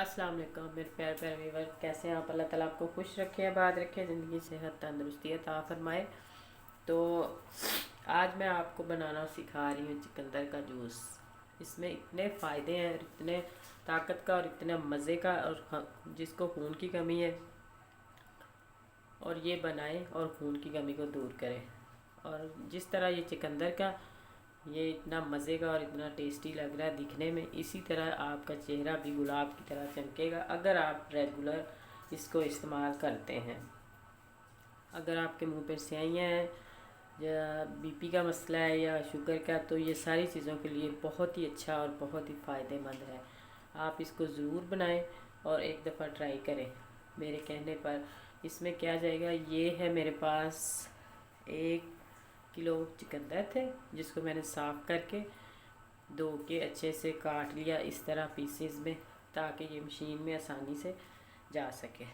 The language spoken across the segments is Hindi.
अस्सलाम वालेकुम मेरे प्यारे प्यारे व्यूवर, कैसे हैं आप? अल्लाह ताला आपको खुश रखे, आबाद रखे, ज़िंदगी सेहत तंदुरुस्ती अता फरमाए। तो आज मैं आपको बनाना सिखा रही हूँ चुकंदर का जूस। इसमें इतने फ़ायदे हैं, इतने ताकत का और इतने मज़े का, और जिसको खून की कमी है और ये बनाए और खून की कमी को दूर करे। और जिस तरह ये चुकंदर का ये इतना मज़े का और इतना टेस्टी लग रहा है दिखने में, इसी तरह आपका चेहरा भी गुलाब की तरह चमकेगा अगर आप रेगुलर इसको इस्तेमाल करते हैं। अगर आपके मुंह पर स्याहियाँ हैं या बीपी का मसला है या शुगर का, तो ये सारी चीज़ों के लिए बहुत ही अच्छा और बहुत ही फ़ायदेमंद है। आप इसको ज़रूर बनाएं और एक दफ़ा ट्राई करें मेरे कहने पर। इसमें क्या जाएगा, ये है मेरे पास 1 किलो चुकंदर थे, जिसको मैंने साफ़ करके धो के अच्छे से काट लिया इस तरह पीसेस में, ताकि ये मशीन में आसानी से जा सके।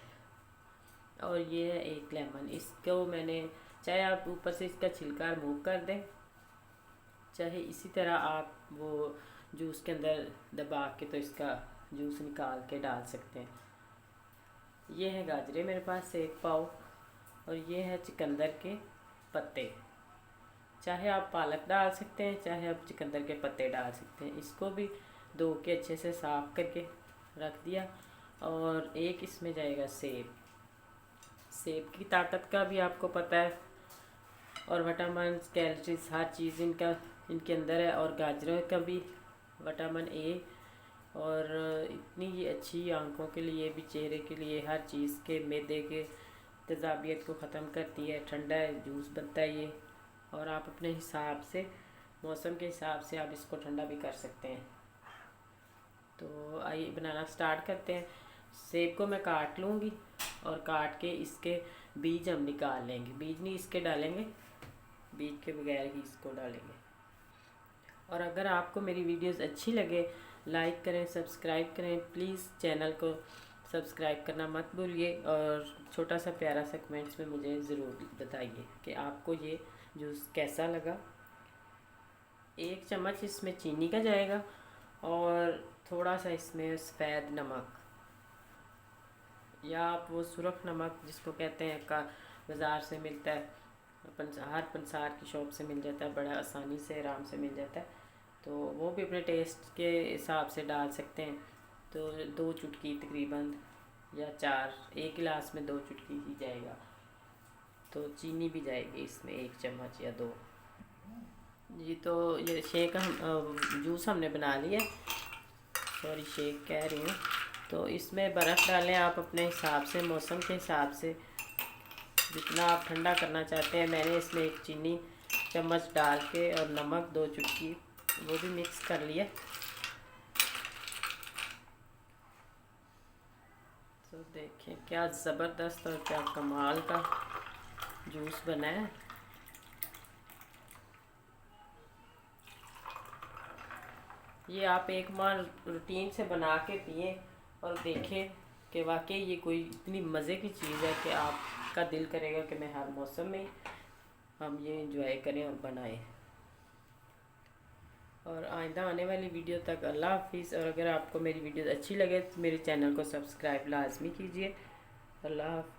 और ये है 1 लेमन, इसको मैंने, चाहे आप ऊपर से इसका छिलका रिमूव कर दें, चाहे इसी तरह आप वो जूस के अंदर दबा के तो इसका जूस निकाल के डाल सकते हैं। ये है गाजरे मेरे पास 1 पाव, और ये है चुकंदर के पत्ते। चाहे आप पालक डाल सकते हैं, चाहे आप चुकंदर के पत्ते डाल सकते हैं। इसको भी धो के अच्छे से साफ़ करके रख दिया। और एक इसमें जाएगा सेब। सेब की ताकत का भी आपको पता है, और विटामिन कैलोरीज हर चीज़ इनके अंदर है। और गाजरों का भी विटामिन ए, और इतनी ये अच्छी आंखों के लिए भी, चेहरे के लिए, हर चीज़ के, मैदे के तेज़ाबियत को ख़त्म करती है। ठंडा है, जूस बनता है ये। और आप अपने हिसाब से, मौसम के हिसाब से आप इसको ठंडा भी कर सकते हैं। तो आइए बनाना स्टार्ट करते हैं। सेब को मैं काट लूँगी और काट के इसके बीज हम निकाल लेंगे। बीज नहीं इसके डालेंगे, बीज के बगैर ही इसको डालेंगे। और अगर आपको मेरी वीडियोस अच्छी लगे, लाइक करें, सब्सक्राइब करें। प्लीज़ चैनल को सब्सक्राइब करना मत भूलिए, और छोटा सा प्यारा सा कमेंट्स में मुझे ज़रूर बताइए कि आपको ये जूस कैसा लगा। 1 चम्मच इसमें चीनी का जाएगा, और थोड़ा सा इसमें सफ़ेद नमक, या आप वो सुरख नमक जिसको कहते हैं, का बाज़ार से मिलता है, हर पंसार की शॉप से मिल जाता है, बड़ा आसानी से आराम से मिल जाता है। तो वो भी अपने टेस्ट के हिसाब से डाल सकते हैं। तो 2 चुटकी तकरीबन, या 4, 1 गिलास में 2 चुटकी ही जाएगा। तो चीनी भी जाएगी इसमें 1 चम्मच या 2 जी। तो ये शेक हम जूस हमने बना लिया, सॉरी शेक कह रही हूँ। तो इसमें बर्फ़ डालें आप अपने हिसाब से, मौसम के हिसाब से, जितना आप ठंडा करना चाहते हैं। मैंने इसमें 1 चीनी चम्मच डाल के और नमक 2 चुटकी वो भी मिक्स कर लिया। तो देखें क्या ज़बरदस्त और क्या कमाल का जूस बना है। ये आप एक बार रूटीन से बना के पिए और देखें कि वाकई ये कोई इतनी मज़े की चीज़ है कि आपका दिल करेगा कि मैं हर मौसम में हम ये इंजॉय करें और बनाएं। और आइंदा आने वाली वीडियो तक अल्लाह हाफिज़। और अगर आपको मेरी वीडियो अच्छी लगे तो मेरे चैनल को सब्सक्राइब लाजमी कीजिए। अल्लाह हाफिज़।